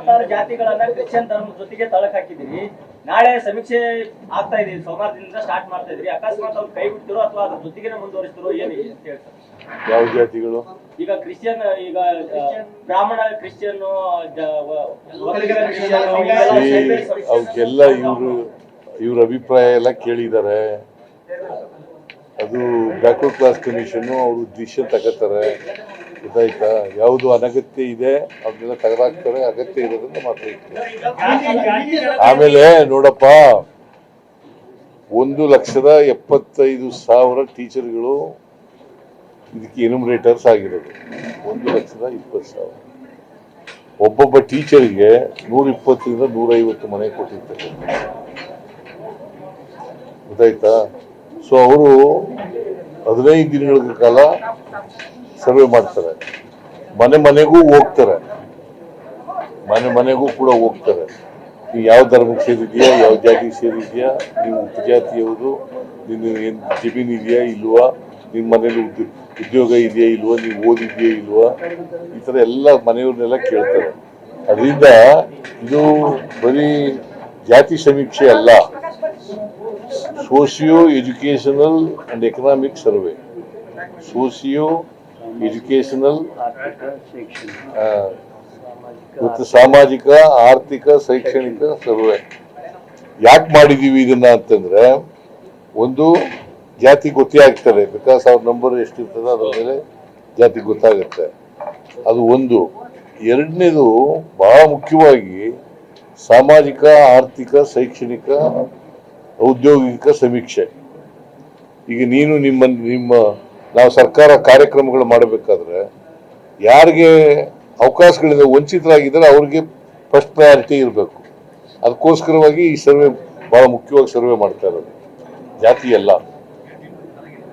66 ಜಾತಿಗಳನ್ನ Christian ಧರ್ಮದ ಜೊತೆಗೆ ತಳಕ್ ಹಾಕಿದಿರಿ. ನಾಳೆ ಸಮೀಕ್ಷೆ ಆಗ್ತಾ ಇದೆ, ಸೋಮವಾರದಿಂದ ಸ್ಟಾರ್ಟ್ ಮಾಡ್ತಾ ಇದ್ರಿ. ಅಕಸ್ಮಾತ್ ಅವ್ರು ಕೈ ಬಿಡ್ತಿರೋ ಅಥವಾ ಅದ್ರ ಜೊತೆಗೆ ಮುಂದುವರಿಸ್ತಿರೋ ಏನು ಅಂತ ಹೇಳ್ತಾರೆ. ಯಾವ ಜಾತಿಗಳು? ಈಗ ಕ್ರಿಶ್ಚಿಯನ್, ಈಗ ಬ್ರಾಹ್ಮಣ ಕ್ರಿಶ್ಚಿಯನ್, ಅವಕ್ಕೆಲ್ಲ ಇವ್ರ ಅಭಿಪ್ರಾಯ ಎಲ್ಲ ಕೇಳಿದ್ದಾರೆ. ಅದು ಬ್ಯಾಕ್ವರ್ಡ್ ಕ್ಲಾಸ್ ಕಮಿಷನ್ ಅವರು ಡಿಸಿಷನ್ ತಗೋತಾರೆ. ಗೊತ್ತಾಯ್ತಾ? ಯಾವುದು ಅನಗತ್ಯ ಇದೆ ಅವ್ರನ್ನೆಲ್ಲ ತೆಗೆದಾಕ್ತಾರೆ, ಅಗತ್ಯ ಇರೋದ್ರಿಂದ ಮಾತ್ರ ಇರ್ತದೆ. ಆಮೇಲೆ ನೋಡಪ್ಪ, 1,75,000 ಟೀಚರ್ಗಳು ಇದಕ್ಕೆ ಎನ್ಯುಮರೇಟರ್ಸ್ ಆಗಿರೋದು. 1,20,000. ಒಬ್ಬೊಬ್ಬ ಟೀಚರ್ಗೆ 120ರಿಂದ 150 ಮನೆ ಕೊಟ್ಟಿರ್ತಾರೆ. ಗೊತ್ತಾಯ್ತಾ? ಸೊ ಅವರು 15 ದಿನಗಳ ಕಾಲ ಸರ್ವೆ ಮಾಡ್ತಾರೆ. ಮನೆಗೂ ಹೋಗ್ತಾರೆ, ಮನೆಗೂ ಕೂಡ ಹೋಗ್ತಾರೆ. ನೀವು ಯಾವ ಧರ್ಮಕ್ಕೆ ಸೇರಿದ್ಯಾ, ಯಾವ ಜಾತಿಗೆ ಸೇರಿದ್ಯಾ, ನೀವು ಉಪಜಾತಿ ಯಾವುದು, ನಿನ್ನ ಏನು ಜಮೀನು ಇದೆಯಾ ಇಲ್ವಾ, ನಿಮ್ಮ ಮನೇಲಿ ಉದ್ಯೋಗ ಇದೆಯಾ ಇಲ್ವಾ, ನೀವು ಓದಿದ್ಯಾ ಇಲ್ವಾ, ಈ ಥರ ಎಲ್ಲ ಮನೆಯವ್ರನ್ನೆಲ್ಲ ಕೇಳ್ತಾರೆ. ಅದರಿಂದ ಇದು ಬರೀ ಜಾತಿ ಸಮೀಕ್ಷೆ ಅಲ್ಲ, socio educational and economic survey. Socio educational ಮತ್ತು ಸಾಮಾಜಿಕ, ಆರ್ಥಿಕ, ಶೈಕ್ಷಣಿಕ ಸರ್ವೆ. ಯಾಕೆ ಮಾಡಿದೀವಿ ಇದನ್ನ ಅಂತಂದ್ರೆ, ಒಂದು ಜಾತಿ ಗೊತ್ತೇ ಆಗ್ತದೆ, ಬಿಕಾಸ್ ಅವ್ರ ನಂಬರ್ ಎಷ್ಟಿರ್ತದೆ ಅದ್ರ ಮೇಲೆ ಜಾತಿ ಗೊತ್ತಾಗುತ್ತೆ. ಅದು ಒಂದು. ಎರಡನೇದು ಬಹಳ ಮುಖ್ಯವಾಗಿ ಸಾಮಾಜಿಕ, ಆರ್ಥಿಕ, ಶೈಕ್ಷಣಿಕ, ಔದ್ಯೋಗಿಕ ಸಮೀಕ್ಷೆ. ಈಗ ನೀನು ನಿಮ್ಮ ನಾವು ಸರ್ಕಾರ ಕಾರ್ಯಕ್ರಮಗಳು ಮಾಡಬೇಕಾದ್ರೆ ಯಾರಿಗೆ ಅವಕಾಶಗಳಿಂದ ವಂಚಿತರಾಗಿದ್ದಾರೆ ಅವ್ರಿಗೆ ಫಸ್ಟ್ ಪ್ರಯಾರಿಟಿ ಇರಬೇಕು. ಅದಕ್ಕೋಸ್ಕರವಾಗಿ ಈ ಸರ್ವೆ ಬಹಳ ಮುಖ್ಯವಾಗಿ ಸರ್ವೆ ಮಾಡ್ತಾ ಇರೋದು, ಜಾತಿ ಎಲ್ಲ.